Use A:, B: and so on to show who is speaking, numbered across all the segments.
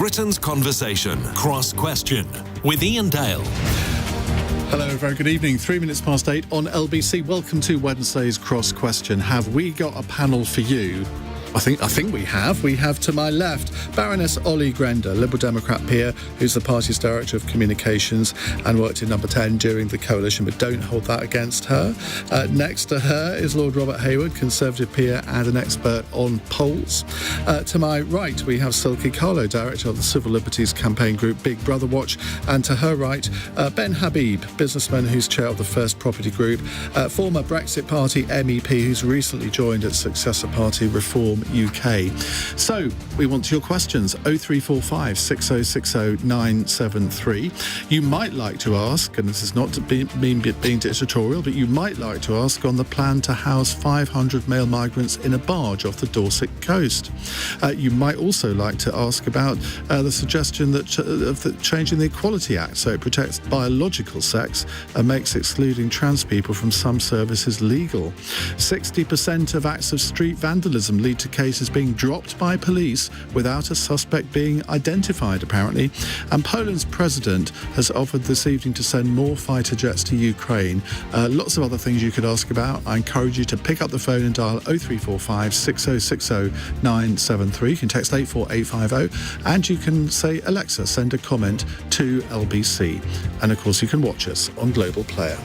A: Britain's Conversation, Cross Question, with Iain Dale.
B: Hello, very good evening. 8:03 on LBC. Welcome to Wednesday's Cross Question. Have we got a panel for you? I think we have. We have to my left Baroness Olly Grender, Liberal Democrat peer, who's the party's Director of Communications and worked in Number 10 during the coalition, but don't hold that against her. Next to her is Lord Robert Hayward, Conservative peer and an expert on polls. To my right, we have Silkie, Carlo, Director of the Civil Liberties campaign group Big Brother Watch. And to her right, Ben Habib, businessman who's chair of the First Property Group, former Brexit Party MEP who's recently joined its successor party Reform UK. So, we want your questions. 0345 6060 973. You might like to ask, and this is not to being dictatorial, but you might like to ask on the plan to house 500 male migrants in a barge off the Dorset coast. You might also like to ask about the suggestion of changing the Equality Act so it protects biological sex and makes excluding trans people from some services legal. 60% of acts of street vandalism lead to cases being dropped by police without a suspect being identified, apparently. And Poland's president has offered this evening to send more fighter jets to Ukraine. Lots of other things you could ask about. I encourage you to pick up the phone and dial 0345 6060 973. You can text 84850 and you can say, Alexa, send a comment to LBC. And of course, you can watch us on Global Player.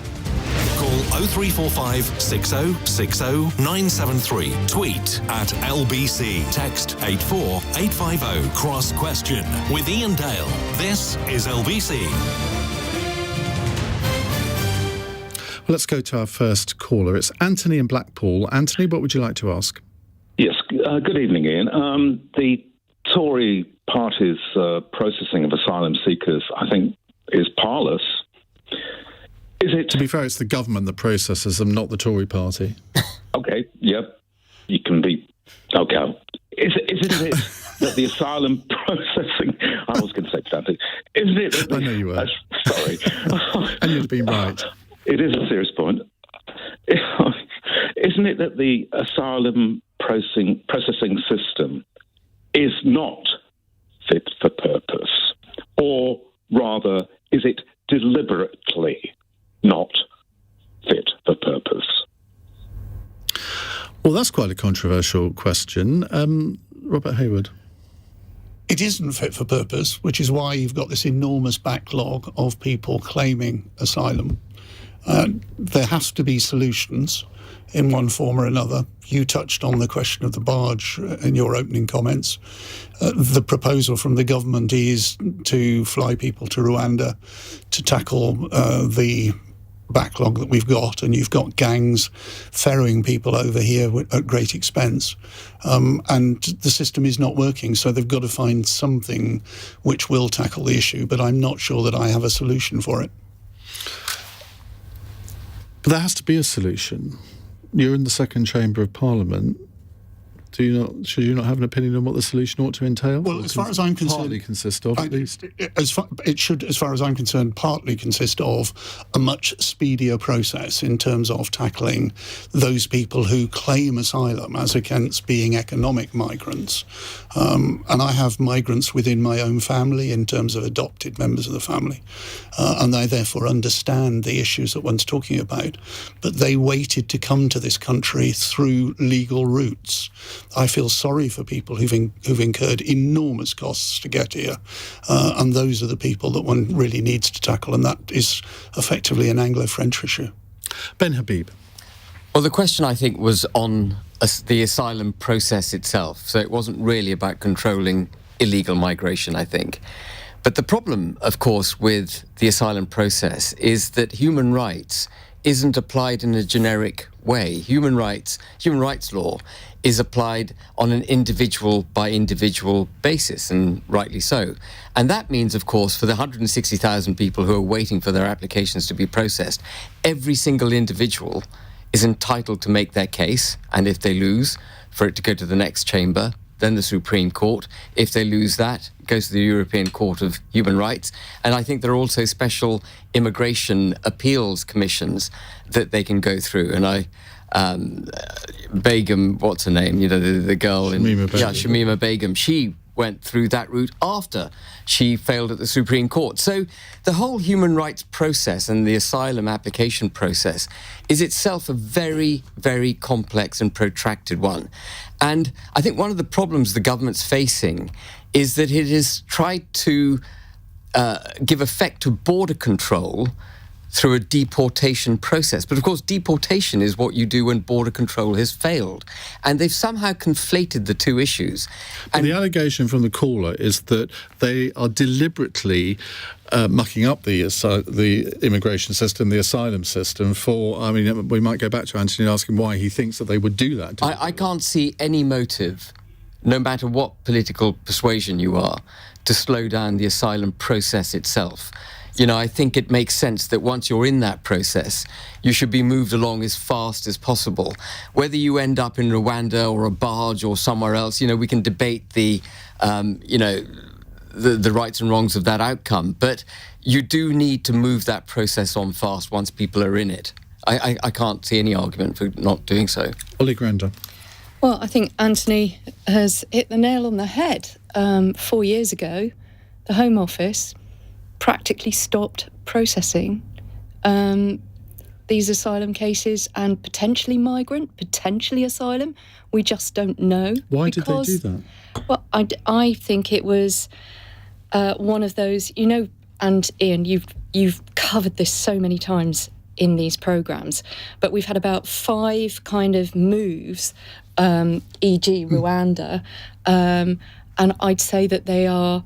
A: Call 0345 6060 973. Tweet at LBC. Text 84850. Cross Question with Iain Dale. This is LBC.
B: Well, let's go to our first caller. It's Anthony in Blackpool. Anthony, what would you like to ask?
C: Yes, good evening, Iain. The Tory party's processing of asylum seekers, I think, is parlous. Is it?
B: To be fair, it's the government that processes them, not the Tory party.
C: Okay, yep. You can be... Okay. Isn't it that the asylum processing... I was going to say something. Isn't it... That
B: I know you were.
C: Sorry.
B: And you'd been right.
C: It is a serious point. Isn't it that the asylum processing system is not fit for purpose? Or rather, is it deliberately not fit for purpose?
B: Well, that's quite a controversial question. Robert Hayward.
D: It isn't fit for purpose, which is why you've got this enormous backlog of people claiming asylum. There has to be solutions in one form or another. You touched on the question of the barge in your opening comments. The proposal from the government is to fly people to Rwanda to tackle the backlog that we've got, and you've got gangs ferrying people over here at great expense, and the system is not working, so they've got to find something which will tackle the issue, but I'm not sure that I have a solution for it.
B: But there has to be a solution. You're in the second chamber of Parliament. Should you not have an opinion on what the solution ought to entail?
D: Well, as far as I'm concerned,
B: partly consist of, at least.
D: It should, as far as I'm concerned, partly consist of a much speedier process in terms of tackling those people who claim asylum as against being economic migrants. And I have migrants within my own family in terms of adopted members of the family, and they therefore understand the issues that one's talking about. But they waited to come to this country through legal routes. I feel sorry for people who've incurred enormous costs to get here, and those are the people that one really needs to tackle, and that is effectively an Anglo-French issue.
B: Ben Habib.
E: Well, the question, I think, was on the asylum process itself, so it wasn't really about controlling illegal migration, I think. But the problem, of course, with the asylum process is that human rights isn't applied in a generic way. Human rights law is applied on an individual-by-individual basis, and rightly so. And that means, of course, for the 160,000 people who are waiting for their applications to be processed, every single individual is entitled to make their case, and if they lose, for it to go to the next chamber, then the Supreme Court. If they lose that, it goes to the European Court of Human Rights. And I think there are also special immigration appeals commissions that they can go through. And Begum, what's her name? You know, the girl in...
B: Shamima Begum.
E: Yeah, Shamima Begum. She went through that route after she failed at the Supreme Court. So the whole human rights process and the asylum application process is itself a very, very complex and protracted one. And I think one of the problems the government's facing is that it has tried to give effect to border control through a deportation process. But of course, deportation is what you do when border control has failed. And they've somehow conflated the two issues.
B: And the allegation from the caller is that they are deliberately mucking up the immigration system, the asylum system we might go back to Anthony and ask him why he thinks that they would do that.
E: I can't see any motive, no matter what political persuasion you are, to slow down the asylum process itself. I think it makes sense that once you're in that process, you should be moved along as fast as possible. Whether you end up in Rwanda or a barge or somewhere else, we can debate the rights and wrongs of that outcome. But you do need to move that process on fast once people are in it. I can't see any argument for not doing so.
B: Olly Grender.
F: Well, I think Anthony has hit the nail on the head. 4 years ago, the Home Office practically stopped processing these asylum cases and potentially migrant, potentially asylum. We just don't know.
B: Why did they do that?
F: Well, I think it was one of those, and Iain, you've covered this so many times in these programmes, but we've had about 5 kind of moves, e.g. Rwanda, and I'd say that they are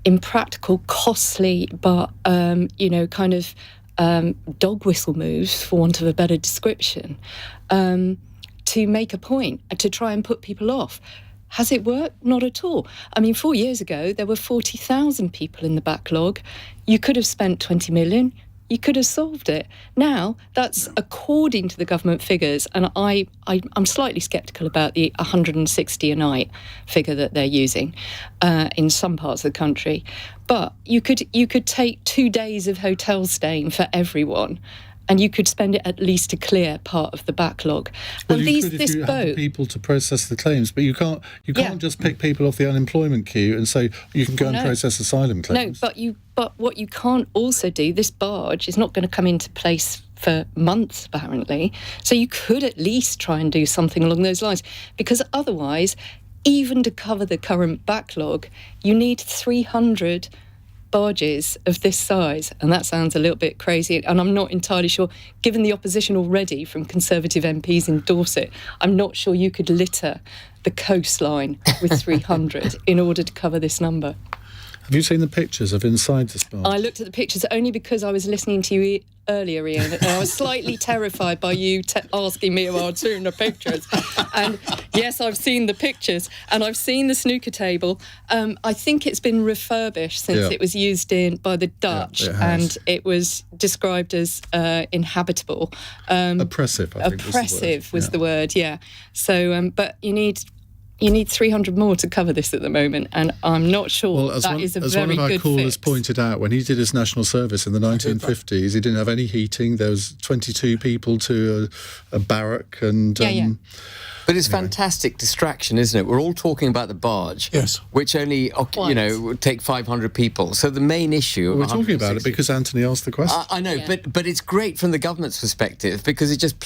F: impractical, costly, but, dog whistle moves, for want of a better description, to make a point, to try and put people off. Has it worked? Not at all. 4 years ago, there were 40,000 people in the backlog. You could have spent 20 million. You could have solved it. Now, that's according to the government figures, and I'm slightly sceptical about the 160 a night figure that they're using in some parts of the country. But you could take 2 days of hotel staying for everyone, and you could spend it at least to clear part of the backlog.
B: Well,
F: and
B: you could if you have the people to process the claims, but you can't just pick people off the unemployment queue and say you can go and process asylum claims.
F: No, but what you can't also do, this barge is not going to come into place for months, apparently. So you could at least try and do something along those lines, because otherwise, even to cover the current backlog, you need 300 barges of this size, and that sounds a little bit crazy, and I'm not entirely sure, given the opposition already from Conservative MPs in Dorset, I'm not sure you could litter the coastline with 300 in order to cover this number.
B: Have you seen the pictures of inside this barge?
F: I looked at the pictures only because I was listening to you earlier, Iain, and I was slightly terrified by you asking me about seeing the pictures. And yes, I've seen the pictures, and I've seen the snooker table. I think it's been refurbished since it was used by the Dutch, and it was described as inhabitable.
B: Oppressive, I think
F: oppressive was the word, yeah. So, but you need 300 more to cover this at the moment, and I'm not sure is a very good fix.
B: As one of our callers pointed out, when he did his national service in the 1950s, he didn't have any heating. There was 22 people to a barrack, and
E: But it's fantastic distraction, isn't it? We're all talking about the barge,
D: yes,
E: which only would take 500 people. So the main issue.
B: We're talking about it because Anthony asked the question.
E: I know, but it's great from the government's perspective because it just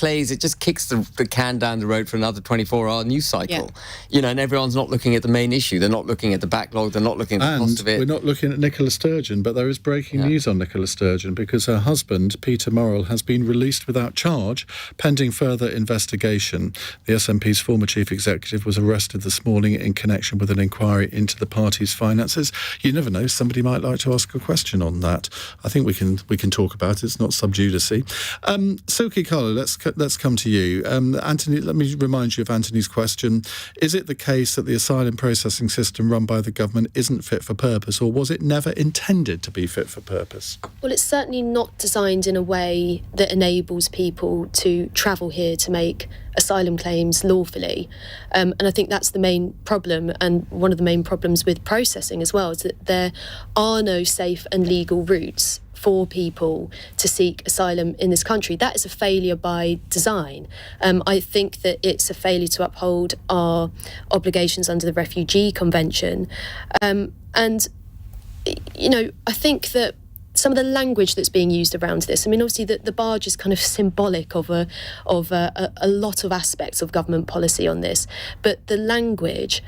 E: kicks the can down the road for another 24-hour news cycle. Yeah. And everyone's not looking at the main issue. They're not looking at the backlog. They're not looking at the cost of it.
B: We're not looking at Nicola Sturgeon, but there is breaking news on Nicola Sturgeon because her husband, Peter Morrell, has been released without charge, pending further investigation. The SNP's former chief executive was arrested this morning in connection with an inquiry into the party's finances. You never know, somebody might like to ask a question on that. I think we can talk about it. It's not sub judice. Silkie, Carlo, let's come to you. Anthony, let me remind you of Anthony's question. Is it the case that the asylum processing system run by the government isn't fit for purpose, or was it never intended to be fit for purpose?
G: Well, it's certainly not designed in a way that enables people to travel here to make asylum claims lawfully. And I think that's the main problem, and one of the main problems with processing as well, is that there are no safe and legal routes for people to seek asylum in this country. That is a failure by design. I think that it's a failure to uphold our obligations under the Refugee Convention. And, you know, I think that some of the language that's being used around this, I mean, obviously the barge is kind of symbolic of a lot of aspects of government policy on this, but the language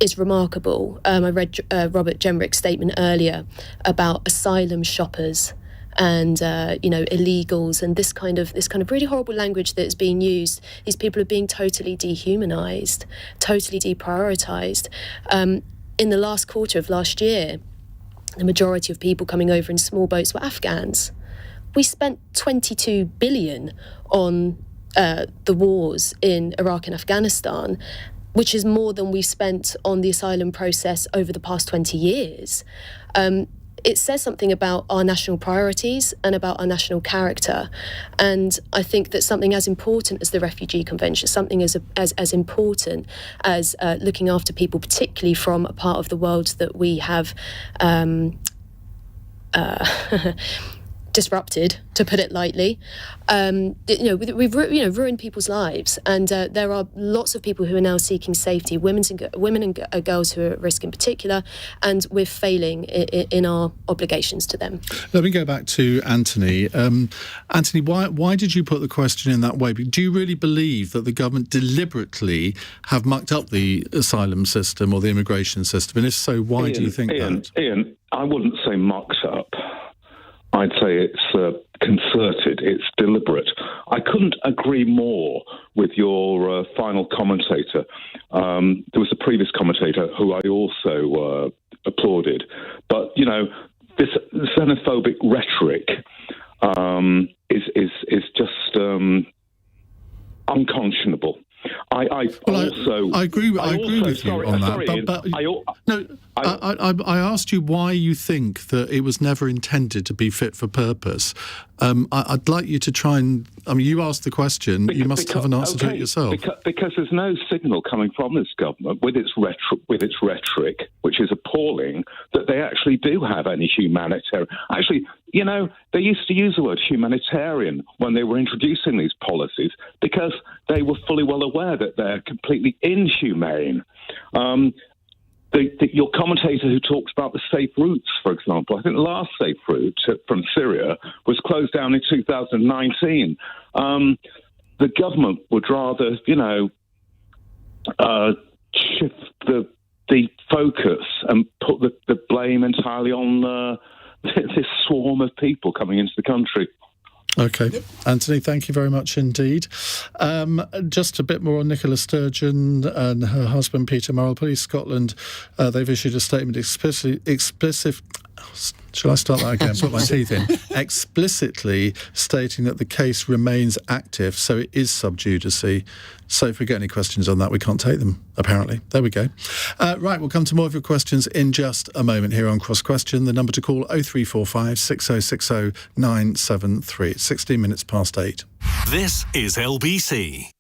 G: is remarkable. I read Robert Jenrick's statement earlier about asylum shoppers and illegals, and this kind of really horrible language that is being used. These people are being totally dehumanised, totally deprioritised. In the last quarter of last year, the majority of people coming over in small boats were Afghans. We spent 22 billion on the wars in Iraq and Afghanistan, which is more than we've spent on the asylum process over the past 20 years. It says something about our national priorities and about our national character. And I think that something as important as the Refugee Convention, something as important as looking after people, particularly from a part of the world that we have disrupted, to put it lightly. We've ruined people's lives, and there are lots of people who are now seeking safety, women and girls who are at risk in particular, and we're failing in our obligations to them.
B: Let me go back to Anthony. Anthony, why did you put the question in that way? Do you really believe that the government deliberately have mucked up the asylum system or the immigration system? And if so, why do you think that?
C: Iain, I wouldn't say mucked up. I'd say it's concerted, it's deliberate. I couldn't agree more with your final commentator. There was a previous commentator who I also applauded. But, you know, this xenophobic rhetoric is just unconscionable. I agree
B: with you on that. I asked you why you think that it was never intended to be fit for purpose. I'd like you to try and... I mean, you asked the question. You must have an answer to it yourself.
C: Because there's no signal coming from this government with its rhetoric, which is appalling, that they actually do have any humanitarian... Actually, you know, they used to use the word humanitarian when they were introducing these policies because they were fully well aware that they're completely inhumane. Your commentator who talks about the safe routes, for example, I think the last safe route from Syria was closed down in 2019. The government would rather, shift the focus and put the blame entirely on this swarm of people coming into the country.
B: OK. Yep. Anthony, thank you very much indeed. Just a bit more on Nicola Sturgeon and her husband, Peter Murrell. Police Scotland, they've issued a statement explicit... Shall I start that again? Put my teeth in. Explicitly stating that the case remains active, so it is sub judice. So if we get any questions on that, we can't take them, apparently. There we go. Right, we'll come to more of your questions in just a moment here on Cross Question. The number to call 0345 6060 973. It's 16 minutes past 8.
A: This is LBC.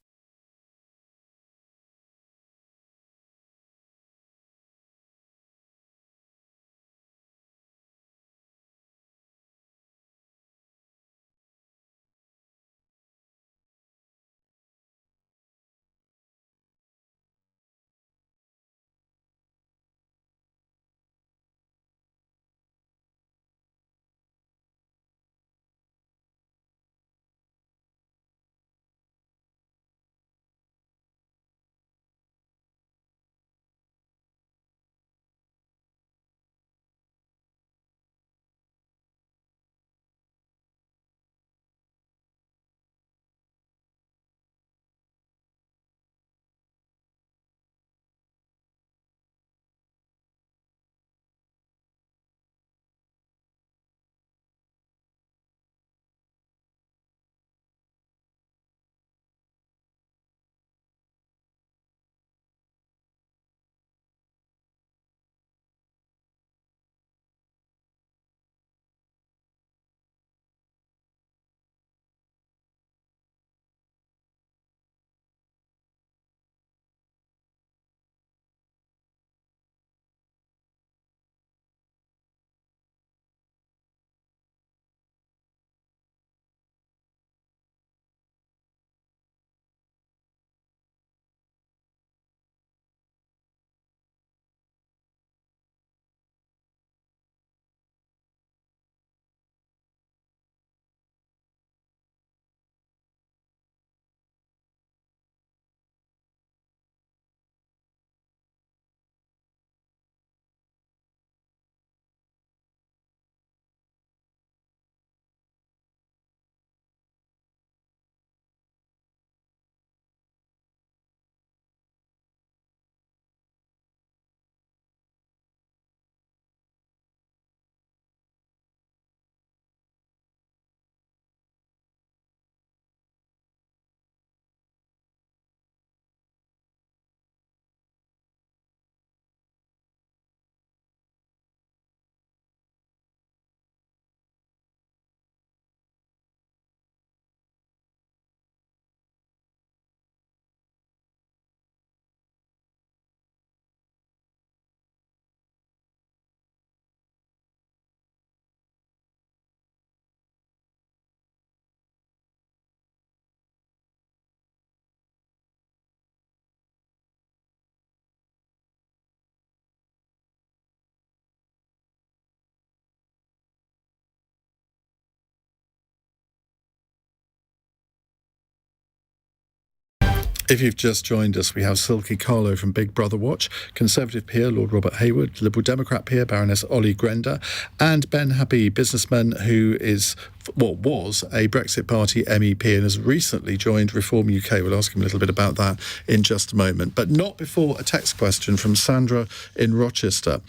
B: If you've just joined us, we have Silkie, Carlo from Big Brother Watch, Conservative peer Lord Robert Hayward, Liberal Democrat peer Baroness Olly Grender, and Ben Habib, businessman who was a Brexit Party MEP and has recently joined Reform UK. We'll ask him a little bit about that in just a moment, but not before a text question from Sandra in Rochester.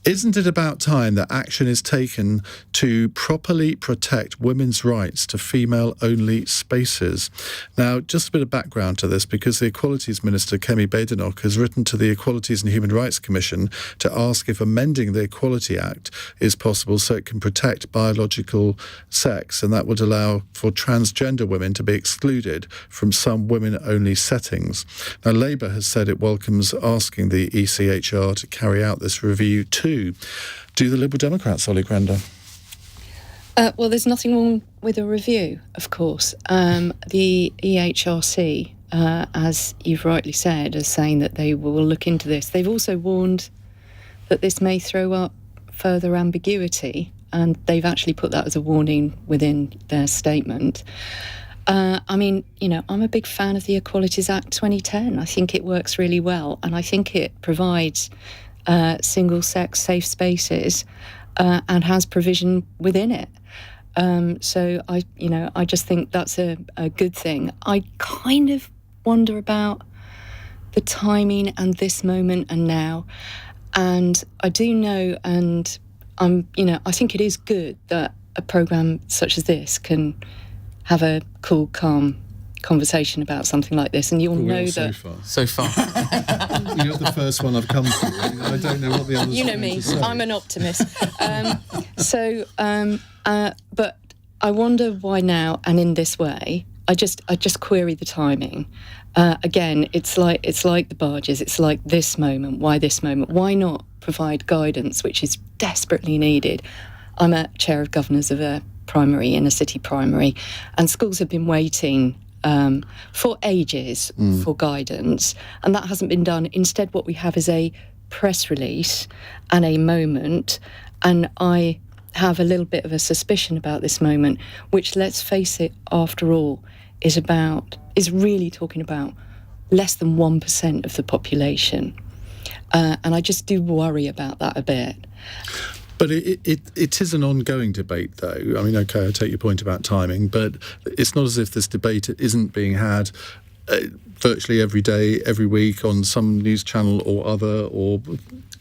B: Isn't it about time that action is taken to properly protect women's rights to female-only spaces? Now, just a bit of background to this, because the Equalities Minister, Kemi Badenoch, has written to the Equalities and Human Rights Commission to ask if amending the Equality Act is possible so it can protect biological sex, and that would allow for transgender women to be excluded from some women-only settings. Now, Labour has said it welcomes asking the ECHR to carry out this review too. Do the Liberal Democrats, Olly Grender?
F: Well, there's nothing wrong with a review, of course. The EHRC, as you've rightly said, is saying that they will look into this. They've also warned that this may throw up further ambiguity, and they've actually put that as a warning within their statement. I mean, I'm a big fan of the Equalities Act 2010. I think it works really well, and I think it provides single-sex safe spaces and has provision within it. So I just think that's a good thing. I kind of wonder about the timing and this moment and now. And I do know, and I think it is good that a programme such as this can have a cool, calm conversation about something like this, and you'll know that
E: so far
B: you're the first one I've come to. I don't know what the others
F: you know me, I'm an optimist. But I wonder why now and in this way. I just query the timing. Again, it's like the barges. It's like this moment. Why this moment? Why not provide guidance, which is desperately needed? I'm a chair of governors of a primary, inner city primary, and schools have been waiting for ages for guidance, and that hasn't been done. Instead, what we have is a press release and a moment, and I have a little bit of a suspicion about this moment, which, let's face it, after all, is really talking about less than 1% of the population, and I just do worry about that a bit.
B: But it is an ongoing debate, though. I mean, OK, I take your point about timing, but it's not as if this debate isn't being had virtually every day, every week on some news channel or other, or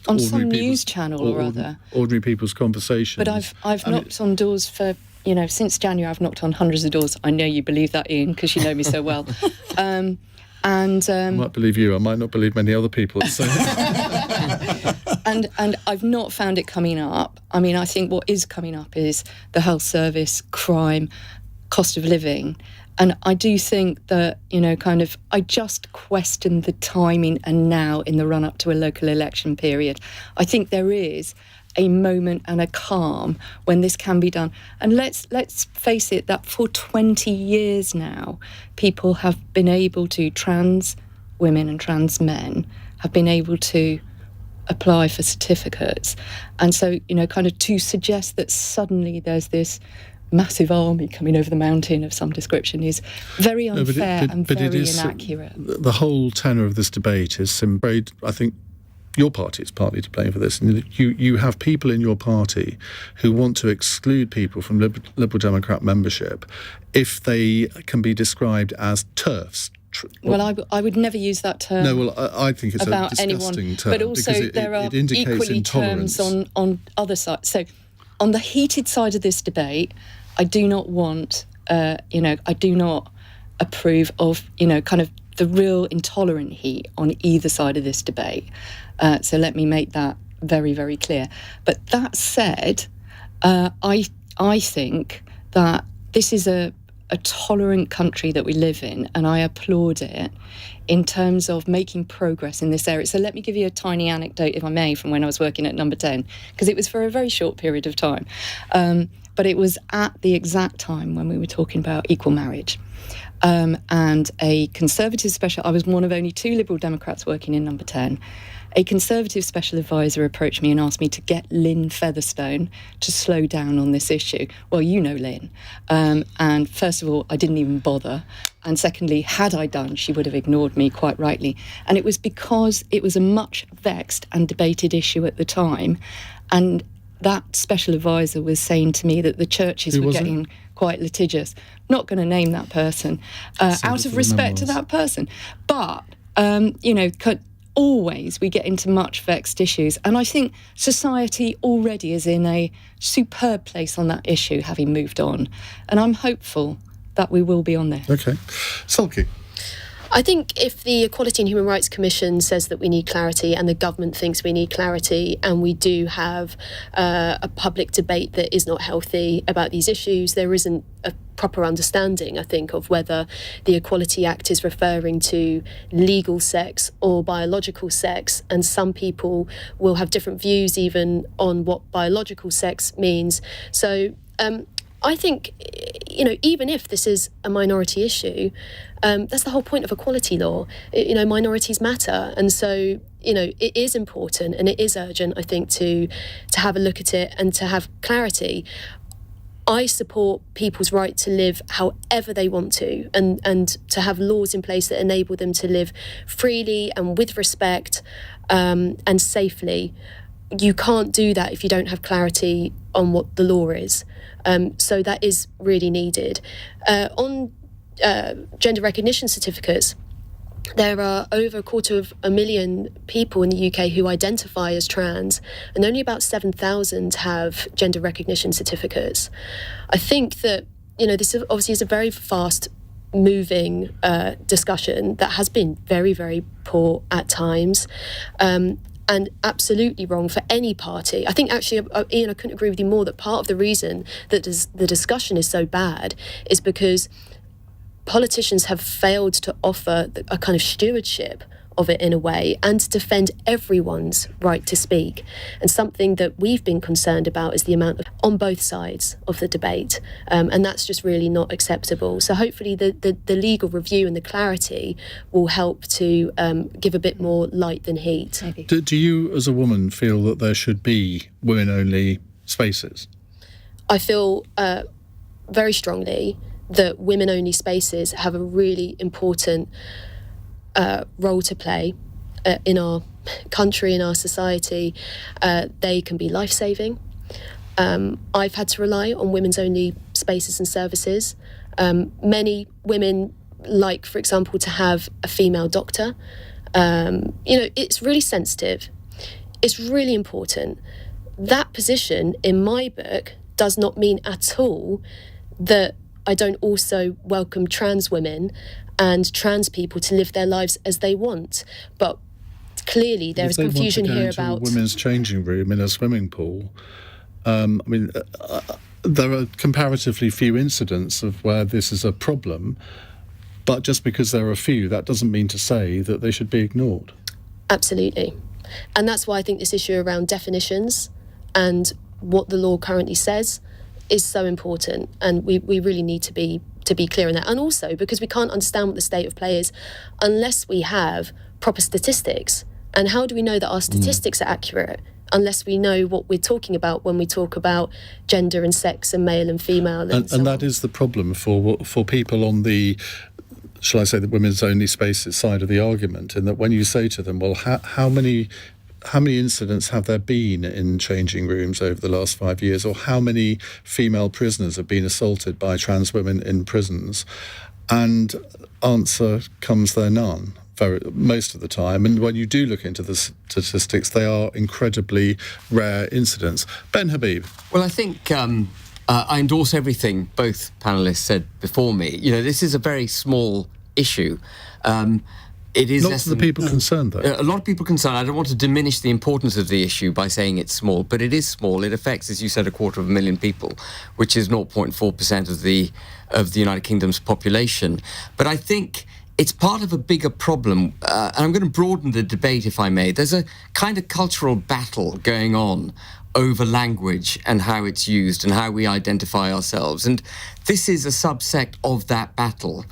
F: on some news channel or other.
B: Ordinary people's conversations.
F: But I've knocked on doors for, since January, I've knocked on hundreds of doors. I know you believe that, Iain, because you know me so well. I
B: might believe you. I might not believe many other people. So.
F: And I've not found it coming up. I mean, I think what is coming up is the health service, crime, cost of living. And I do think that, I just question the timing and now in the run-up to a local election period. I think there is a moment and a calm when this can be done. And let's face it, that for 20 years now, people have been able to, trans women and trans men, have been able to apply for certificates. And so, to suggest that suddenly there's this massive army coming over the mountain of some description is very unfair and very inaccurate.
B: The whole tenor of this debate is, I think, your party is partly to blame for this. And you have people in your party who want to exclude people from Liberal Democrat membership if they can be described as TERFs.
F: Well, I would never use that term.
B: No, well, I think it's
F: about
B: a disgusting
F: anyone,
B: term.
F: But also, there are equally terms on other sides. So, on the heated side of this debate, I do not want, I do not approve of, the real intolerant heat on either side of this debate. So let me make that very, very clear. But that said, I think that this is a tolerant country that we live in, and I applaud it in terms of making progress in this area. So let me give you a tiny anecdote, if I may, from when I was working at Number 10, because it was for a very short period of time. But it was at the exact time when we were talking about equal marriage. And a Conservative special, I was one of only 2 Liberal Democrats working in Number 10, A Conservative special advisor approached me and asked me to get Lynn Featherstone to slow down on this issue. Well, you know Lynn. And first of all, I didn't even bother. And secondly, had I done, she would have ignored me, quite rightly. And it was because it was a much vexed and debated issue at the time. And that special advisor was saying to me that the churches were getting quite litigious. Not going to name that person, out of respect to that person. But, always we get into much vexed issues. And I think society already is in a superb place on that issue, having moved on. And I'm hopeful that we will be on there.
B: OK. Silkie.
G: I think if the Equality and Human Rights Commission says that we need clarity and the government thinks we need clarity, and we do have a public debate that is not healthy about these issues, there isn't a proper understanding, I think, of whether the Equality Act is referring to legal sex or biological sex. And some people will have different views even on what biological sex means. So I think, even if this is a minority issue, that's the whole point of equality law. Minorities matter. And so, it is important and it is urgent, I think, to have a look at it and to have clarity. I support people's right to live however they want to, and to have laws in place that enable them to live freely and with respect and safely. You can't do that if you don't have clarity on what the law is. So that is really needed. On gender recognition certificates, there are over 250,000 people in the UK who identify as trans, and only about 7,000 have gender recognition certificates. I think that, this obviously is a very fast moving discussion that has been very, very poor at times. And absolutely wrong for any party. I think actually, Iain, I couldn't agree with you more that part of the reason that the discussion is so bad is because politicians have failed to offer a kind of stewardship of it in a way, and to defend everyone's right to speak. And something that we've been concerned about is the amount on both sides of the debate, and that's just really not acceptable. So hopefully the legal review and the clarity will help to give a bit more light than heat.
B: Do you, as a woman, feel that there should be women-only spaces?
G: I feel very strongly that women-only spaces have a really important role to play in our country, in our society. They can be life-saving. I've had to rely on women's-only spaces and services. Many women like, for example, to have a female doctor. It's really sensitive. It's really important. That position, in my book, does not mean at all that I don't also welcome trans women and trans people to live their lives as they want. But clearly there is confusion here about
B: a women's changing room in a swimming pool. There are comparatively few incidents of where this is a problem, but just because there are a few, that doesn't mean to say that they should be ignored.
G: Absolutely. And that's why I think this issue around definitions and what the law currently says is so important, and we really need to be clear in that. And also because we can't understand what the state of play is unless we have proper statistics. And how do we know that our statistics are accurate unless we know what we're talking about when we talk about gender and sex and male and female and so on?
B: That is the problem for people on the, shall I say, the women's only spaces side of the argument, in that when you say to them, well, how many incidents have there been in changing rooms over the last 5 years, or how many female prisoners have been assaulted by trans women in prisons? And answer comes there none, most of the time. And when you do look into the statistics, they are incredibly rare incidents. Ben Habib.
E: Well, I think I endorse everything both panellists said before me. This is a very small issue. It is
B: not to the people concerned, though.
E: A lot of people concerned. I don't want to diminish the importance of the issue by saying it's small, but it is small. It affects, as you said, 250,000 people, which is 0.4% of the United Kingdom's population. But I think it's part of a bigger problem, and I'm going to broaden the debate, if I may. There's a kind of cultural battle going on over language and how it's used and how we identify ourselves, and this is a subsect of that battle.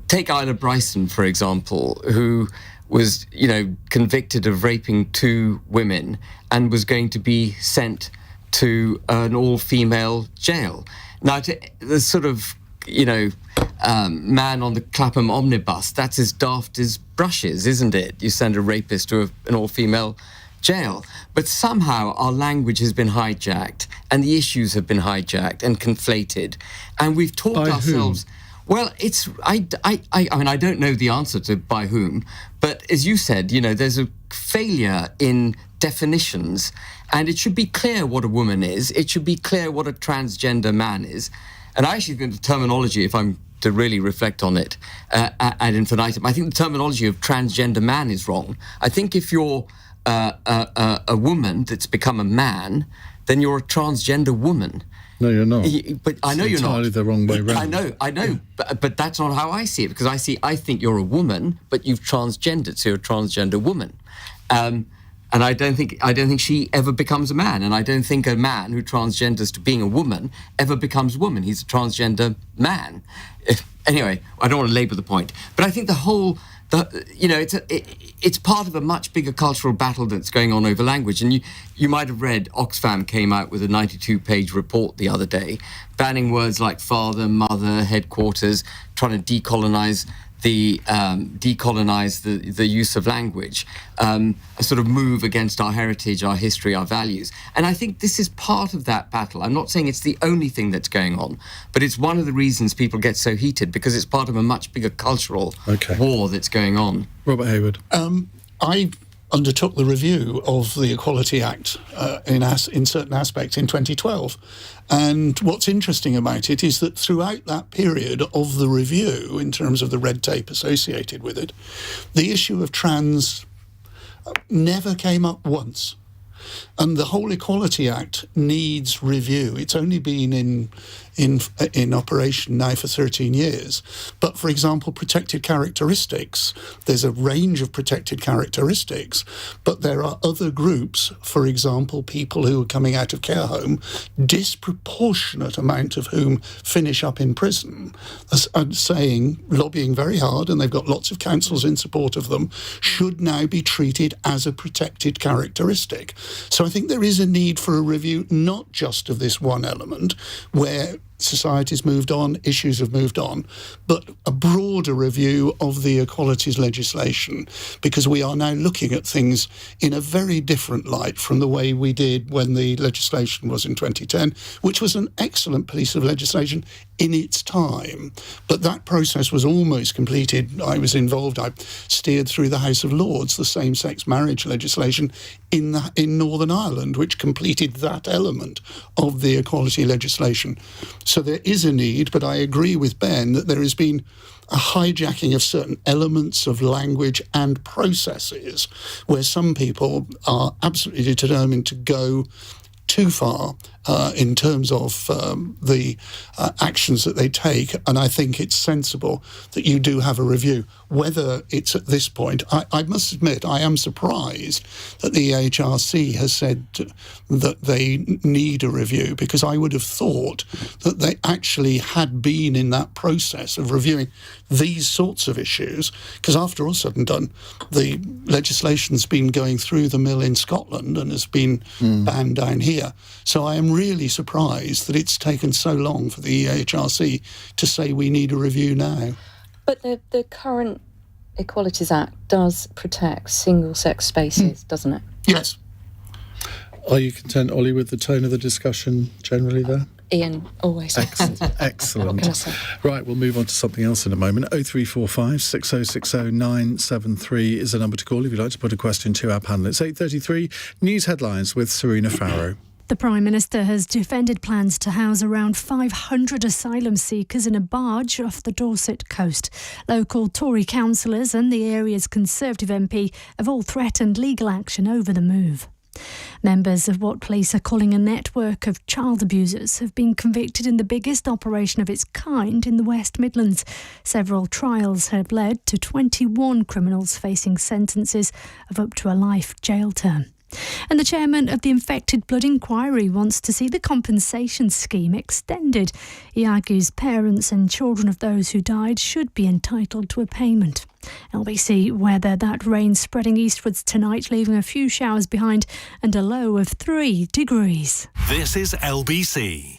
E: Take Isla Bryson, for example, who was, convicted of raping 2 women and was going to be sent to an all-female jail. Now, the sort of, man on the Clapham omnibus, that's as daft as brushes, isn't it? You send a rapist to an all-female jail. But somehow our language has been hijacked and the issues have been hijacked and conflated. And we've talked
B: By
E: ourselves...
B: whom?
E: Well, I mean, I don't know the answer to by whom, but as you said, there's a failure in definitions, and it should be clear what a woman is. It should be clear what a transgender man is. And I actually think the terminology, if I'm to really reflect on it ad infinitum, I think the terminology of transgender man is wrong. I think if you're a woman that's become a man, then you're a transgender woman.
B: No, you're not.
E: But I know you're not.
B: Entirely the wrong way round.
E: I know, but that's not how I see it, because I think you're a woman, but you've transgendered, so you're a transgender woman. And I don't think she ever becomes a man, and I don't think a man who transgenders to being a woman ever becomes a woman. He's a transgender man. Anyway, I don't want to labour the point, but I think it's part of a much bigger cultural battle that's going on over language. And you might have read Oxfam came out with a 92-page report the other day, banning words like father, mother, headquarters, trying to decolonise the use of language, a sort of move against our heritage, our history, our values. And I think this is part of that battle. I'm not saying it's the only thing that's going on, but it's one of the reasons people get so heated, because it's part of a much bigger cultural war that's going on.
B: Robert Hayward.
D: I undertook the review of the Equality Act in certain aspects in 2012. And what's interesting about it is that throughout that period of the review, in terms of the red tape associated with it, the issue of trans never came up once. And the whole Equality Act needs review. It's only been in operation now for 13 years. But, for example, protected characteristics, there's a range of protected characteristics, but there are other groups, for example, people who are coming out of care home, disproportionate amount of whom finish up in prison, lobbying very hard, and they've got lots of councils in support of them, should now be treated as a protected characteristic. So I think there is a need for a review, not just of this one element, where society's moved on, issues have moved on, but a broader review of the equalities legislation, because we are now looking at things in a very different light from the way we did when the legislation was in 2010, which was an excellent piece of legislation in its time. But that process was almost completed. I was involved. I steered through the House of Lords the same-sex marriage legislation in Northern Ireland, which completed that element of the equality legislation. So there is a need, but I agree with Ben that there has been a hijacking of certain elements of language and processes where some people are absolutely determined to go too far in terms of the actions that they take, and I think it's sensible that you do have a review. Whether it's at this point, I must admit, I am surprised that the EHRC has said that they need a review, because I would have thought that they actually had been in that process of reviewing these sorts of issues, because after all said and done, the legislation's been going through the mill in Scotland and has been banned down here. So I am really surprised that it's taken so long for the EHRC to say we need a review now.
F: But the current Equalities Act does protect single-sex spaces, doesn't it?
D: Yes.
B: Are you content, Olly, with the tone of the discussion generally there?
F: Iain, always.
B: Excellent.
F: What can I say?
B: Right, we'll move on to something else in a moment. 0345 6060 973 is the number to call if you'd like to put a question to our panel. It's 8:33. News headlines with Serena Farrow.
H: The Prime Minister has defended plans to house around 500 asylum seekers in a barge off the Dorset coast. Local Tory councillors and the area's Conservative MP have all threatened legal action over the move. Members of what police are calling a network of child abusers have been convicted in the biggest operation of its kind in the West Midlands. Several trials have led to 21 criminals facing sentences of up to a life jail term. And the chairman of the Infected Blood Inquiry wants to see the compensation scheme extended. He argues parents and children of those who died should be entitled to a payment. LBC weather, that rain spreading eastwards tonight, leaving a few showers behind and a low of 3 degrees.
A: This is LBC.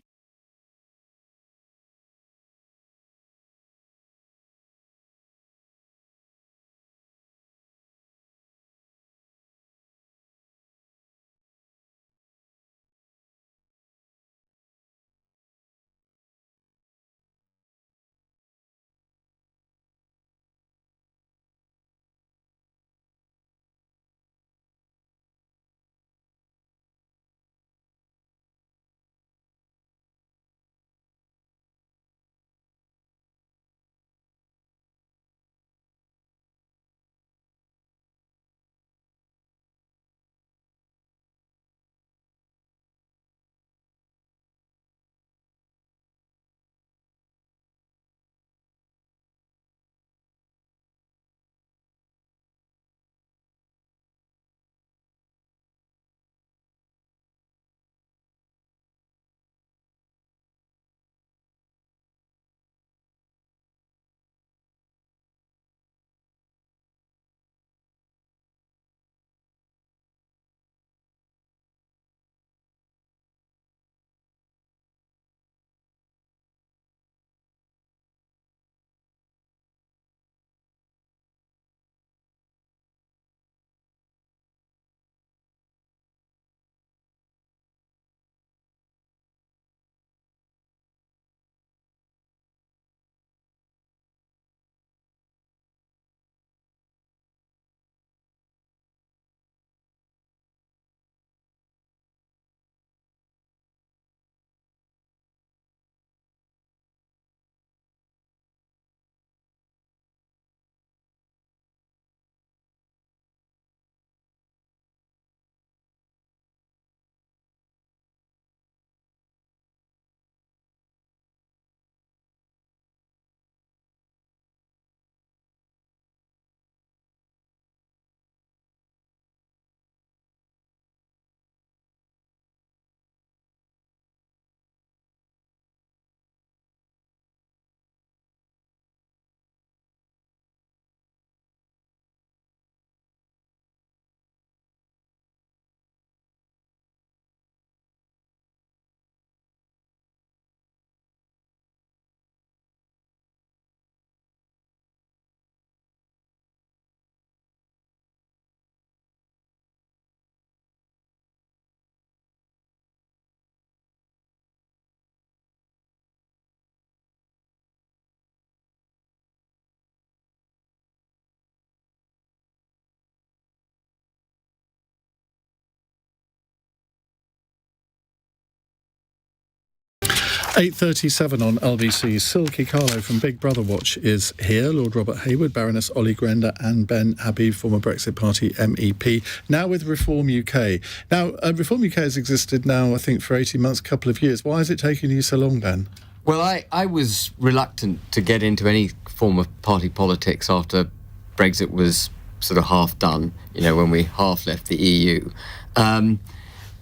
B: .37 on LBC. Silkie, Carlo from Big Brother Watch is here. Lord Robert Hayward, Baroness Olly, Grender and Ben Habib, former Brexit Party MEP, now with Reform UK. Now, Reform UK has existed now, I think, for 18 months, a couple of years. Why is it taking you so long, Ben?
E: Well, I was reluctant to get into any form of party politics after Brexit was sort of half done, you know, when we half left the EU.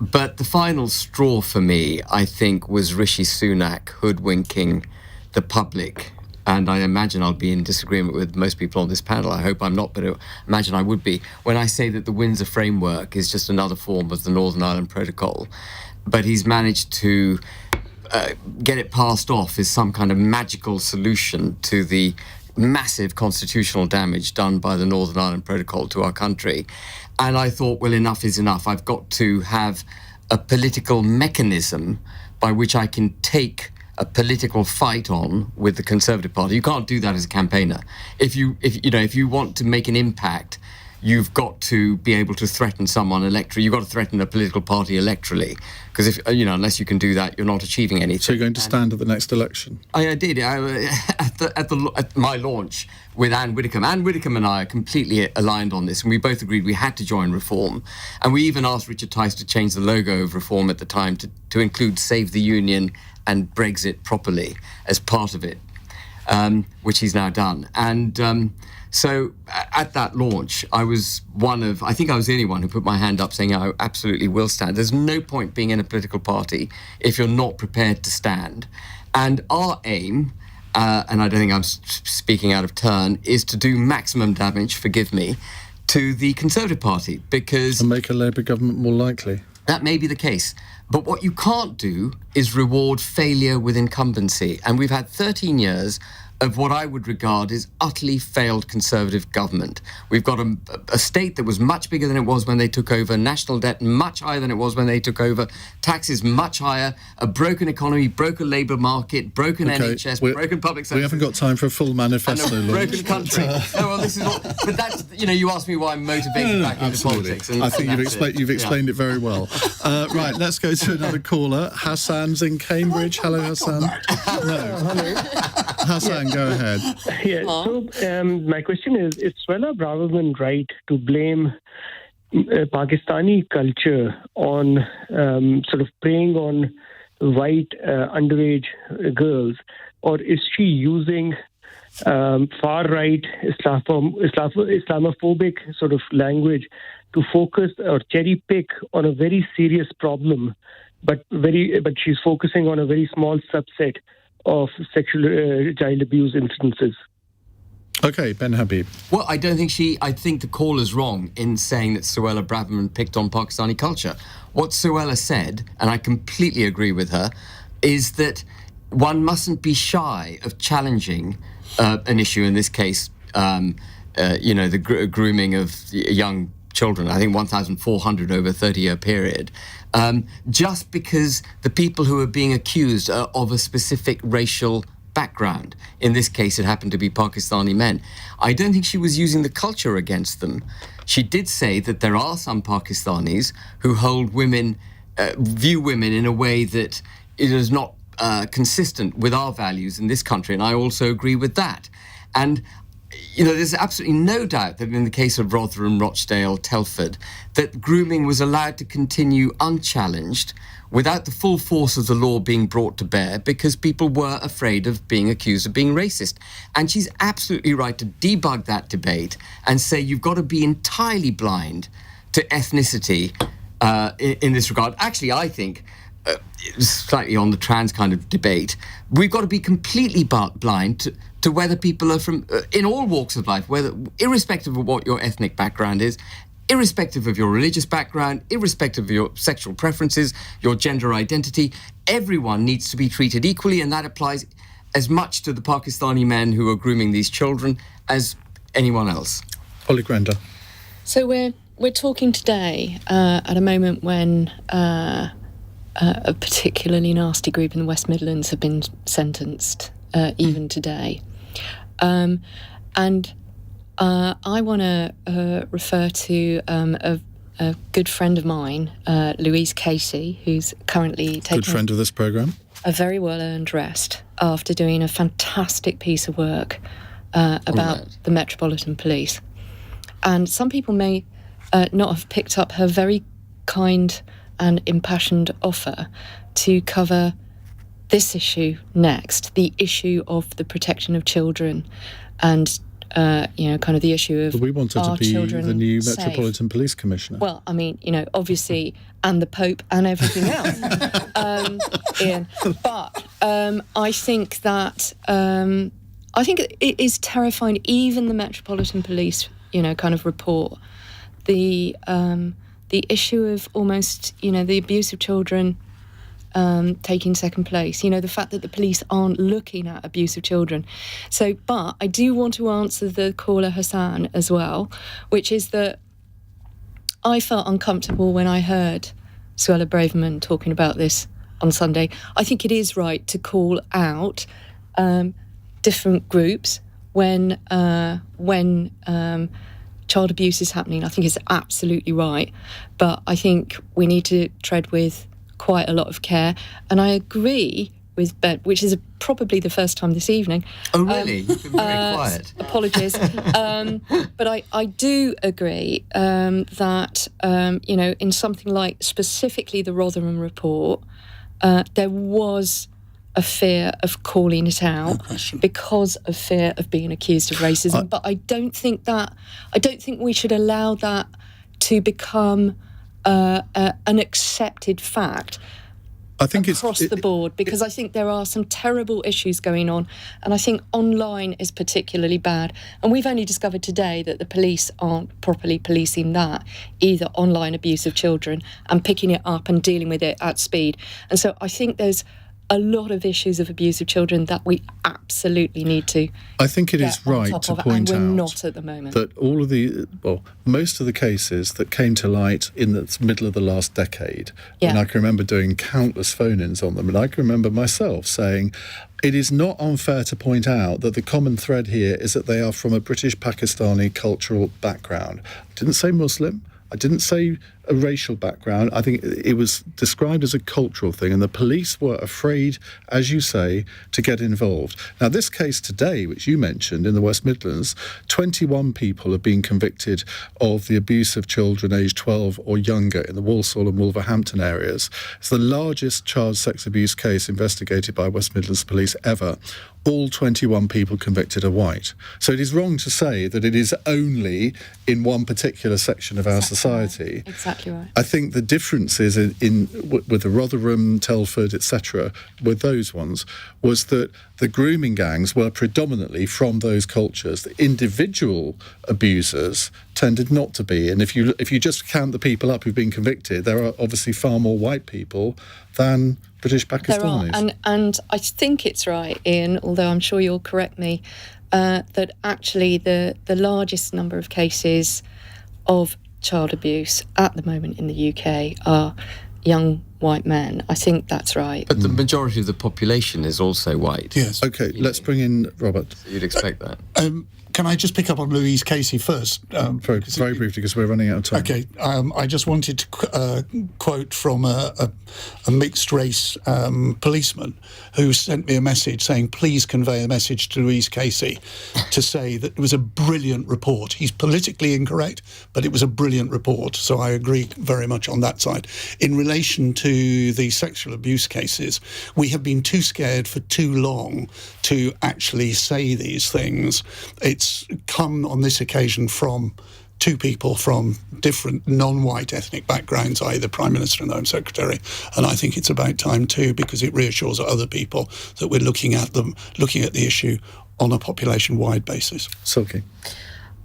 E: But the final straw for me, I think, was Rishi Sunak hoodwinking the public. And I imagine I'll be in disagreement with most people on this panel. I hope I'm not, but I imagine I would be, when I say that the Windsor Framework is just another form of the Northern Ireland Protocol. But he's managed to get it passed off as some kind of magical solution to the massive constitutional damage done by the Northern Ireland Protocol to our country. And I thought, well, enough is enough. I've got to have a political mechanism by which I can take a political fight on with the Conservative Party. You can't do that as a campaigner. If you want to make an impact, you've got to be able to threaten someone electorally. You've got to threaten a political party electorally, because unless you can do that, you're not achieving anything.
B: So you're going to stand at the next election?
E: I did. At my launch with Anne Widdecombe. Anne Widdecombe and I are completely aligned on this, and we both agreed we had to join Reform. And we even asked Richard Tice to change the logo of Reform at the time to include Save the Union and Brexit properly as part of it, which he's now done. And So at that launch, I was I think I was the only one who put my hand up saying I absolutely will stand. There's no point being in a political party if you're not prepared to stand. And our aim, and I don't think I'm speaking out of turn, is to do maximum damage, forgive me, to the Conservative Party, because...
B: And make a Labour government more likely.
E: That may be the case. But what you can't do is reward failure with incumbency. And we've had 13 years of what I would regard as utterly failed Conservative government. We've got a state that was much bigger than it was when they took over, national debt much higher than it was when they took over, taxes much higher, a broken economy, broken labour market, broken NHS, broken public sector.
B: We haven't got time for a full manifesto.
E: And a broken country. This is all, but that's, you asked me why I'm motivated back into politics. And,
B: I think you've explained it very well. Right, let's go to another caller. Hassan's in Cambridge. Hello, Hassan. Hassan, go ahead.
I: Yeah, so my question is Suella Braverman right to blame Pakistani culture on sort of preying on white underage girls, or is she using far-right Islamophobic sort of language to focus or cherry-pick on a very serious problem, but she's focusing on a very small subset of sexual child abuse incidences?
B: Okay, Ben Habib.
E: Well, I think the caller's wrong in saying that Suella Braverman picked on Pakistani culture. What Suella said, and I completely agree with her, is that one mustn't be shy of challenging an issue, in this case, the grooming of young children, I think 1,400 over a 30-year period, just because the people who are being accused are of a specific racial background. In this case, it happened to be Pakistani men. I don't think she was using the culture against them. She did say that there are some Pakistanis who hold women, view women in a way that it is not consistent with our values in this country, and I also agree with that. And there's absolutely no doubt that in the case of Rotherham, Rochdale, Telford, that grooming was allowed to continue unchallenged without the full force of the law being brought to bear because people were afraid of being accused of being racist. And she's absolutely right to debug that debate and say you've got to be entirely blind to ethnicity in this regard. Actually, I think, slightly on the trans kind of debate, we've got to be completely blind to whether people are from, in all walks of life, whether, irrespective of what your ethnic background is, irrespective of your religious background, irrespective of your sexual preferences, your gender identity, everyone needs to be treated equally, and that applies as much to the Pakistani men who are grooming these children as anyone else.
B: Olly Grender.
F: So we're talking today at a moment when a particularly nasty group in the West Midlands have been sentenced, even today. And I want to refer to a good friend of mine, Louise Casey, who's currently taking...
B: Good friend of this programme.
F: A very well-earned rest after doing a fantastic piece of work about the Metropolitan Police. And some people may not have picked up her very kind and impassioned offer to cover this issue next, the issue of the protection of children and, kind of the issue of
B: we wanted
F: to
B: be the new
F: safe.
B: Metropolitan Police Commissioner.
F: Well, I mean, obviously, and the Pope and everything else, Iain. But I think that, I think it is terrifying, even the Metropolitan Police, kind of report, the issue of almost, the abuse of children taking second place, the fact that the police aren't looking at abuse of children. So, but I do want to answer the caller Hassan as well, which is that I felt uncomfortable when I heard Suella Braverman talking about this on Sunday. I think it is right to call out different groups when child abuse is happening. I think it's absolutely right, but I think we need to tread with quite a lot of care. And I agree with Ben, which is probably the first time this evening.
E: Oh, really? You've been very quiet.
F: Apologies. But I do agree that, in something like specifically the Rotherham report, there was a fear of calling it out, because of fear of being accused of racism. But I don't think we should allow that to become an accepted fact.
B: I think
F: across the board, because I think there are some terrible issues going on, and I think online is particularly bad. And we've only discovered today that the police aren't properly policing that, either online abuse of children and picking it up and dealing with it at speed. And so I think there's a lot of issues of abuse of children that we absolutely need to.
B: I think it is right to point out,
F: and we're not at the moment,
B: that most of the cases that came to light in the middle of the last decade, and I can remember doing countless phone-ins on them, and I can remember myself saying, it is not unfair to point out that the common thread here is that they are from a British Pakistani cultural background. I didn't say Muslim. I didn't say a racial background. I think it was described as a cultural thing, and the police were afraid, as you say, to get involved. Now, this case today, which you mentioned in the West Midlands, 21 people have been convicted of the abuse of children aged 12 or younger in the Walsall and Wolverhampton areas. It's the largest child sex abuse case investigated by West Midlands Police ever. All 21 people convicted are white. So it is wrong to say that it is only in one particular section of our society.
F: Exactly right.
B: I think the difference is with the Rotherham, Telford, etc., with those ones, was that the grooming gangs were predominantly from those cultures. The individual abusers tended not to be. And if you just count the people up who've been convicted, there are obviously far more white people than British Pakistanis.
F: There are, and I think it's right, Ian, although I'm sure you'll correct me, that actually the largest number of cases of child abuse at the moment in the UK are young white men. I think that's right.
E: But the majority of the population is also white.
D: Yes.
B: OK, let's bring in Robert.
E: So you'd expect that.
D: Can I just pick up on Louise Casey first?
B: Very briefly, because we're running out of time.
D: OK, I just wanted to quote from a mixed-race policeman who sent me a message saying, please convey a message to Louise Casey to say that it was a brilliant report. He's politically incorrect, but it was a brilliant report, so I agree very much on that side. In relation to the sexual abuse cases, we have been too scared for too long to actually say these things. It's come on this occasion from two people from different non-white ethnic backgrounds, i.e. the Prime Minister and the Home Secretary, and I think it's about time too, because it reassures other people that we're looking at the issue on a population-wide basis.
B: Silkie.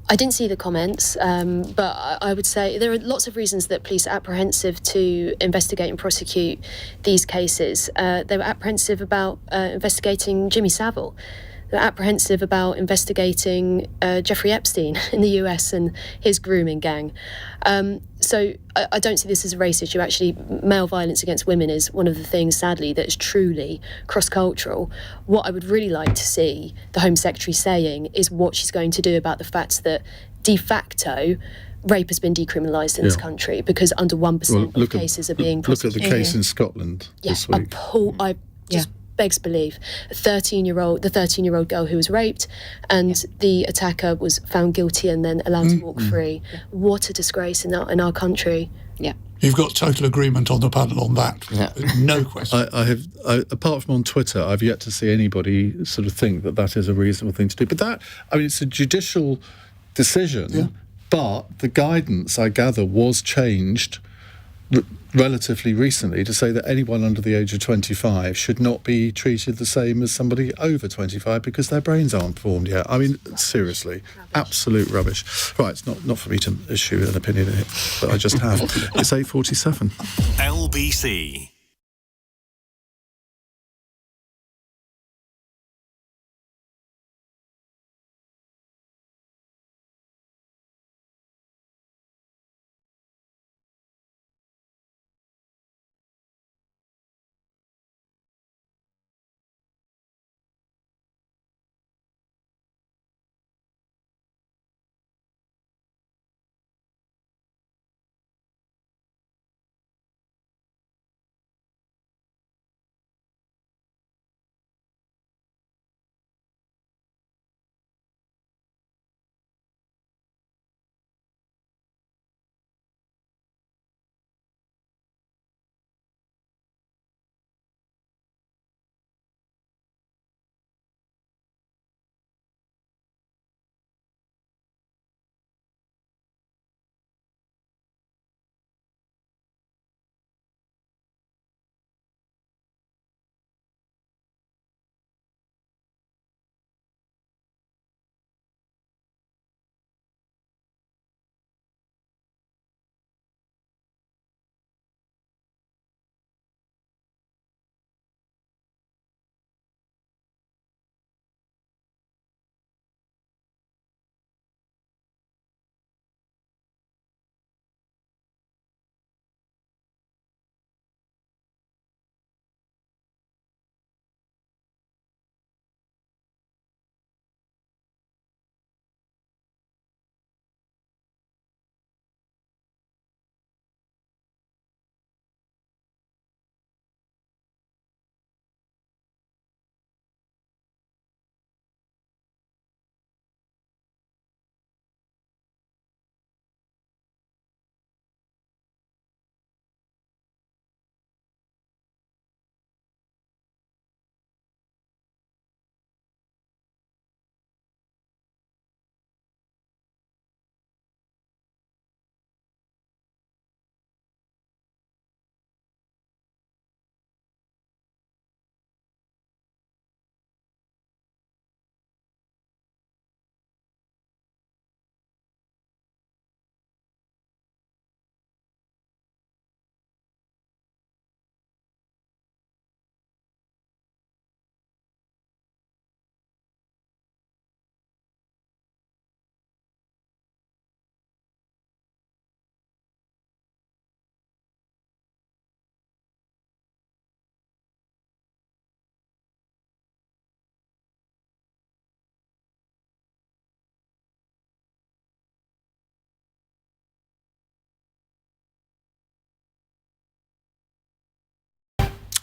G: I didn't see the comments, but I would say there are lots of reasons that police are apprehensive to investigate and prosecute these cases. They were apprehensive about investigating Jimmy Savile. They're apprehensive about investigating Jeffrey Epstein in the US and his grooming gang. So I don't see this as a race issue. Actually, male violence against women is one of the things, sadly, that is truly cross-cultural. What I would really like to see the Home Secretary saying is what she's going to do about the fact that de facto rape has been decriminalised in this country, because under 1% of cases are being prosecuted.
B: Look at the case in Scotland this week.
G: Begs belief. The 13-year-old girl who was raped, and the attacker was found guilty and then allowed to walk free. What a disgrace in our country. Yeah.
D: You've got total agreement on the panel on that. Yeah. No question.
B: I have, apart from on Twitter, I've yet to see anybody sort of think that is a reasonable thing to do. But it's a judicial decision, but the guidance, I gather, was changed relatively recently to say that anyone under the age of 25 should not be treated the same as somebody over 25 because their brains aren't formed yet. I mean, seriously, absolute rubbish. Right, it's not for me to issue an opinion, but I just have. It's 8:47.
A: LBC.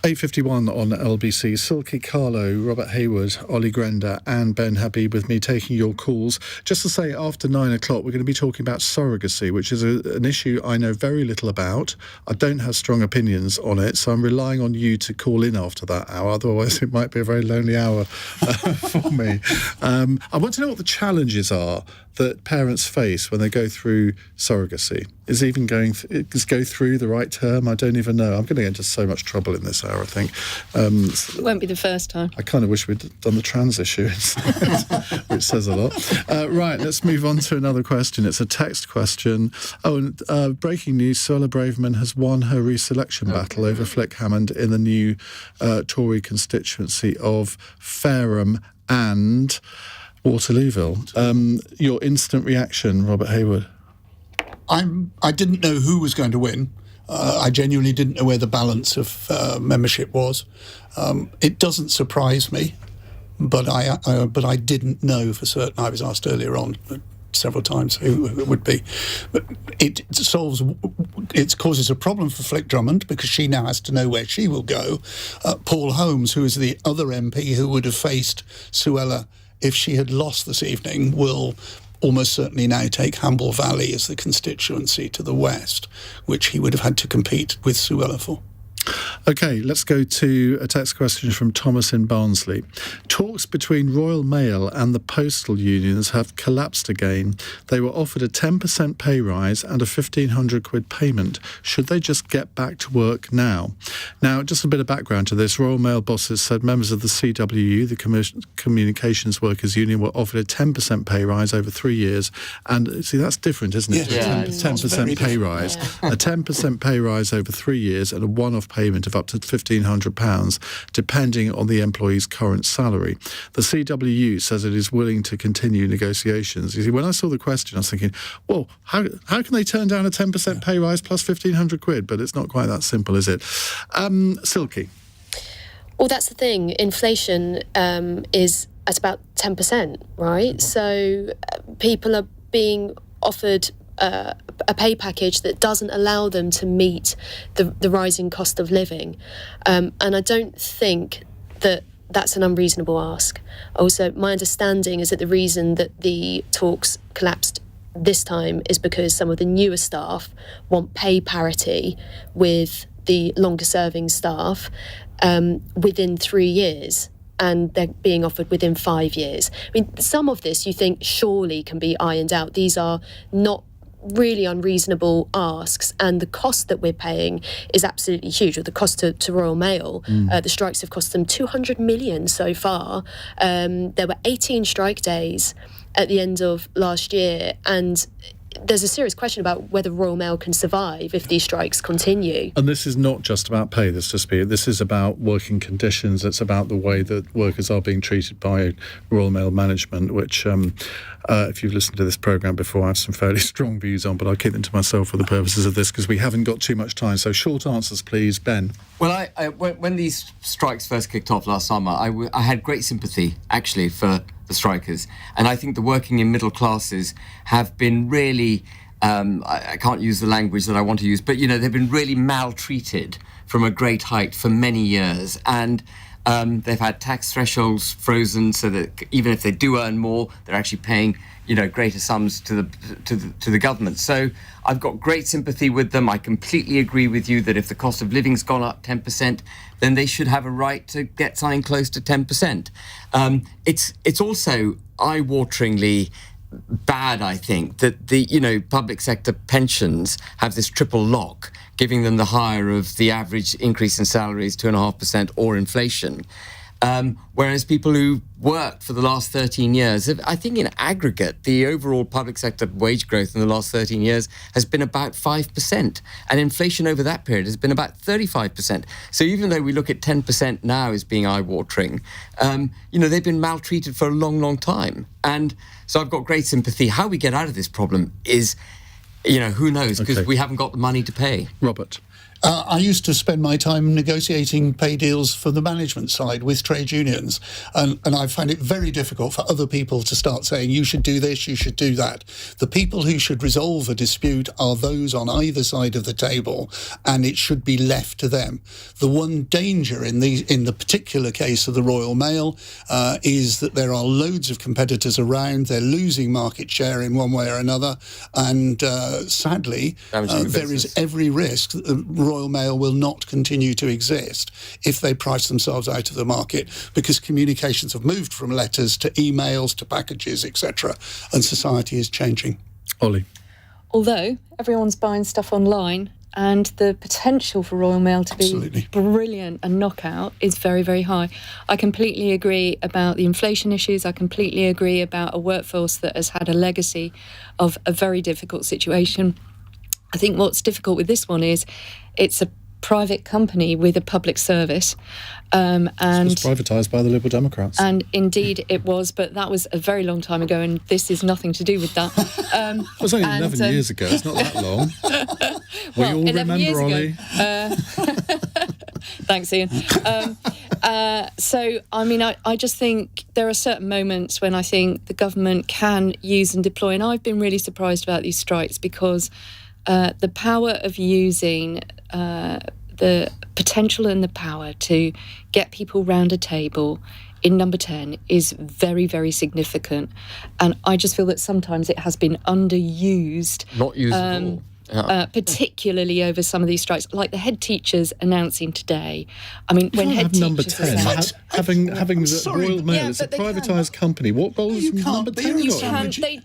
B: 8:51 on LBC. Silkie, Carlo, Robert Hayward, Olly, Grender and Ben Habib with me taking your calls. Just to say, after 9 o'clock, we're going to be talking about surrogacy, which is an issue I know very little about. I don't have strong opinions on it, so I'm relying on you to call in after that hour. Otherwise, it might be a very lonely hour for me. I want to know what the challenges are that parents face when they go through surrogacy. Is even is go through the right term? I don't even know. I'm going to get into so much trouble in this hour, I think.
F: It won't be the first time.
B: I kind of wish we'd done the trans issue instead, which says a lot. Right, let's move on to another question. It's a text question. Oh, and breaking news, Suella Braverman has won her reselection battle over Flick Hammond in the new Tory constituency of Fareham and Waterlooville. Your instant reaction, Robert Hayward?
D: I didn't know who was going to win. I genuinely didn't know where the balance of membership was. It doesn't surprise me, but I didn't know for certain. I was asked earlier on several times who it would be. But it causes a problem for Flick Drummond because she now has to know where she will go. Paul Holmes, who is the other MP who would have faced Suella if she had lost this evening, will almost certainly now take Hamble Valley as the constituency to the west, which he would have had to compete with Suella for.
B: OK, let's go to a text question from Thomas in Barnsley. Talks between Royal Mail and the postal unions have collapsed again. They were offered a 10% pay rise and a £1,500 payment. Should they just get back to work now? Now, just a bit of background to this. Royal Mail bosses said members of the CWU, the Communications Workers Union, were offered a 10% pay rise over 3 years. And see, that's different, isn't it?
D: Yeah.
B: 10% pay rise. Yeah. A 10% pay rise over 3 years and a one-off payment of up to £1,500, depending on the employee's current salary. The CWU says it is willing to continue negotiations. You see, when I saw the question, I was thinking, well, how can they turn down a 10% pay rise plus £1,500? But it's not quite that simple, is it? Silkie.
G: Well, that's the thing. Inflation is at about 10%, right? So people are being offered a pay package that doesn't allow them to meet the rising cost of living. And I don't think that that's an unreasonable ask. Also, my understanding is that the reason that the talks collapsed this time is because some of the newer staff want pay parity with the longer serving staff within 3 years. And they're being offered within 5 years. I mean, some of this you think surely can be ironed out. These are not really unreasonable asks, and the cost that we're paying is absolutely huge. Or the cost to Royal Mail, the strikes have cost them 200 million so far. There were 18 strike days at the end of last year, and there's a serious question about whether Royal Mail can survive if these strikes continue.
B: And this is not just about pay, this is about working conditions. It's about the way that workers are being treated by Royal Mail management, which, if you've listened to this programme before, I have some fairly strong views on, but I'll keep them to myself for the purposes of this because we haven't got too much time. So short answers, please. Ben.
E: Well, when these strikes first kicked off last summer, I had great sympathy, actually, for the strikers. And I think the working and middle classes have been really, I can't use the language that I want to use, but, they've been really maltreated from a great height for many years. And they've had tax thresholds frozen so that even if they do earn more, they're actually paying, greater sums to the government. So I've got great sympathy with them. I completely agree with you that if the cost of living's gone up 10%, then they should have a right to get something close to 10%. It's also eye-wateringly bad, I think, that the public sector pensions have this triple lock, giving them the higher of the average increase in salaries, 2.5%, or inflation. Whereas people who worked for the last 13 years, I think in aggregate, the overall public sector wage growth in the last 13 years has been about 5%. And inflation over that period has been about 35%. So even though we look at 10% now as being eye-watering, they've been maltreated for a long, long time. And so I've got great sympathy. How we get out of this problem is, who knows, because we haven't got the money to pay.
B: Robert.
D: I used to spend my time negotiating pay deals for the management side with trade unions, and I find it very difficult for other people to start saying, you should do this, you should do that. The people who should resolve a dispute are those on either side of the table, and it should be left to them. The one danger in the particular case of the Royal Mail is that there are loads of competitors around. They're losing market share in one way or another, and sadly, there is every risk that the Royal Mail will not continue to exist if they price themselves out of the market, because communications have moved from letters to emails to packages, etc., and society is changing.
B: Olly.
F: Although everyone's buying stuff online, and the potential for Royal Mail to be brilliant and knockout is very, very high. I completely agree about the inflation issues. I completely agree about a workforce that has had a legacy of a very difficult situation. I think what's difficult with this one is it's a private company with a public service. And
B: it was privatised by the Liberal Democrats.
F: And indeed it was, but that was a very long time ago, and this is nothing to do with that.
B: It was only 11 years ago. It's not that long.
F: Well,
B: we all remember, Olly.
F: Thanks, Ian. So, I mean, I just think there are certain moments when I think the government can use and deploy, and I've been really surprised about these strikes because the power of using the potential and the power to get people round a table in number 10 is very, very significant. And I just feel that sometimes it has been underused.
E: Not used at all. Yeah.
F: Particularly over some of these strikes, like the head teachers announcing today. I mean, when head teachers
B: number 10, having the Royal Mail, it's a privatised company. What role has number 10 got?
F: They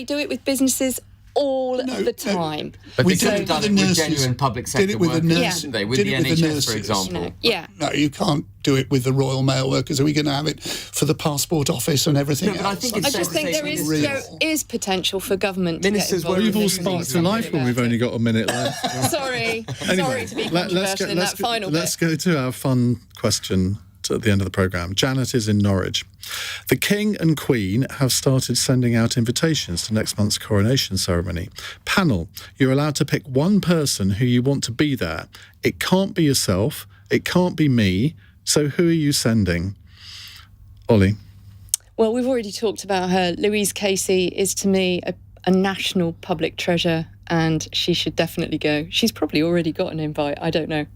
F: do it with businesses all the time.
E: But they could have done it with genuine public sector workers, didn't they? With the NHS, for example.
D: No, you can't do it with the Royal Mail workers. Are we going to have it for the passport office and everything else?
F: I just think there is potential for government to get involved.
B: We've all sparked to life when we've only got a minute left.
F: Sorry to be controversial in that final bit.
B: Let's go to our fun question at the end of the programme. Janet is in Norwich. The King and Queen have started sending out invitations to next month's coronation ceremony. Panel, you're allowed to pick one person who you want to be there. It can't be yourself. It can't be me. So who are you sending? Olly.
F: Well, we've already talked about her. Louise Casey is, to me, a national public treasure, and she should definitely go. She's probably already got an invite. I don't know.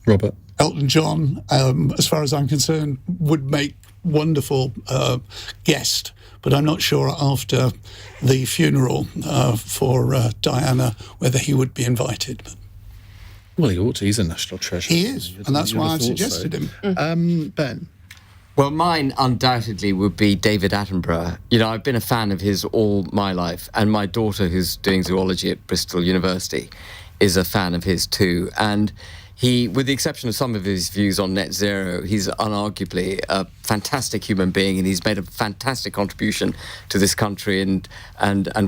B: Robert.
D: Elton John, as far as I'm concerned, would make wonderful guest, but I'm not sure after the funeral for Diana whether he would be invited.
B: Well, he ought to. He's a national treasure.
D: He is, and that's why I've suggested him.
B: Ben?
E: Well, mine undoubtedly would be David Attenborough. You know, I've been a fan of his all my life, and my daughter, who's doing zoology at Bristol University, is a fan of his too. And he, with the exception of some of his views on net zero, he's unarguably a fantastic human being, and he's made a fantastic contribution to this country and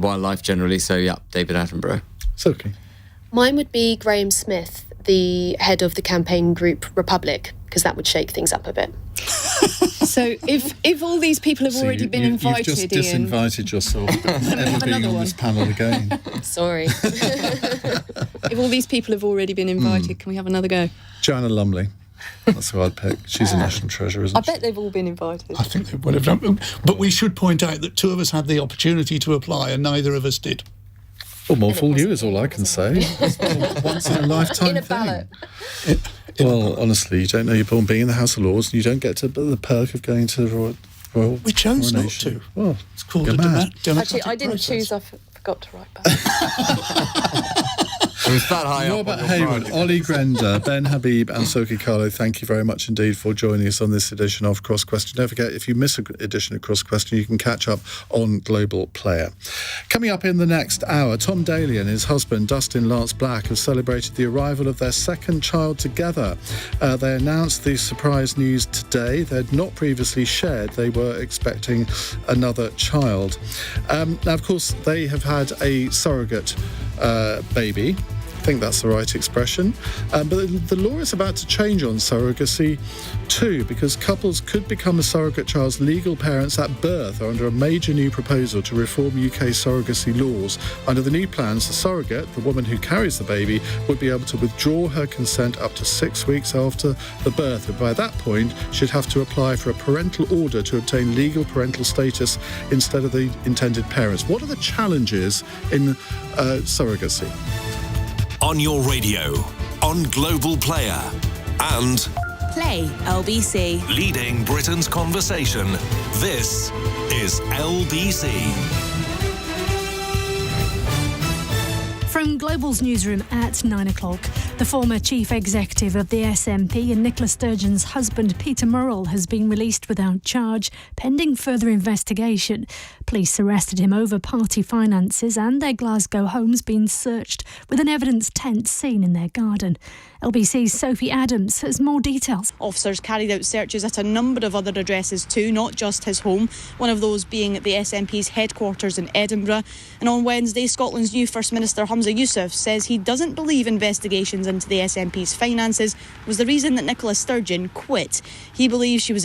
E: wildlife generally. So, yeah, David Attenborough.
B: Silkie.
G: Mine would be Graham Smith, the head of the campaign group Republic, because that would shake things up a bit.
F: So if all these people have already been invited,
B: you've just disinvited yourself ever being on this panel again.
F: Sorry. If all these people have already been invited, can we have another go?
B: Joanna Lumley. That's who I'd pick. She's a national treasure, isn't she?
F: I bet they've all been invited.
D: I think they would have done. But we should point out that two of us had the opportunity to apply and neither of us did.
B: Well, more fool you is all I can say. Once in a lifetime
F: in a ballot.
B: Well, honestly, you don't know you're born being in the House of Lords, and you don't get to the perk of going to the Royal
D: We chose
B: Coronation.
D: not to.
B: Well,
D: it's called a democratic
F: Actually, I didn't choose. I forgot to write back.
E: It was that high
B: Robert
E: up on
B: Hayward, Olly Grender, Ben Habib and Silkie Carlo, thank you very much indeed for joining us on this edition of Cross Question. Don't forget, if you miss an edition of Cross Question, you can catch up on Global Player. Coming up in the next hour, Tom Daly and his husband, Dustin Lance Black, have celebrated the arrival of their second child together. They announced the surprise news today. They'd not previously shared they were expecting another child. Now, of course, they have had a surrogate baby. think that's the right expression. But the law is about to change on surrogacy too, because couples could become a surrogate child's legal parents at birth or under a major new proposal to reform UK surrogacy laws. Under the new plans, the surrogate, the woman who carries the baby, would be able to withdraw her consent up to 6 weeks after the birth, and by that point she'd have to apply for a parental order to obtain legal parental status instead of the intended parents. What are the challenges in surrogacy?
A: On your radio, on Global Player, and
J: Play LBC.
A: leading Britain's conversation. This is LBC.
H: From Global's newsroom at 9 o'clock, the former chief executive of the SNP and Nicola Sturgeon's husband, Peter Murrell, has been released without charge, pending further investigation. Police arrested him over party finances and their Glasgow home's been searched, with an evidence tent seen in their garden. LBC's Sophie Adams has more details.
K: Officers carried out searches at a number of other addresses too, not just his home, one of those being at the SNP's headquarters in Edinburgh. And on Wednesday, Scotland's new First Minister Humza Yousaf says he doesn't believe investigations into the SNP's finances was the reason that Nicola Sturgeon quit. He believes she was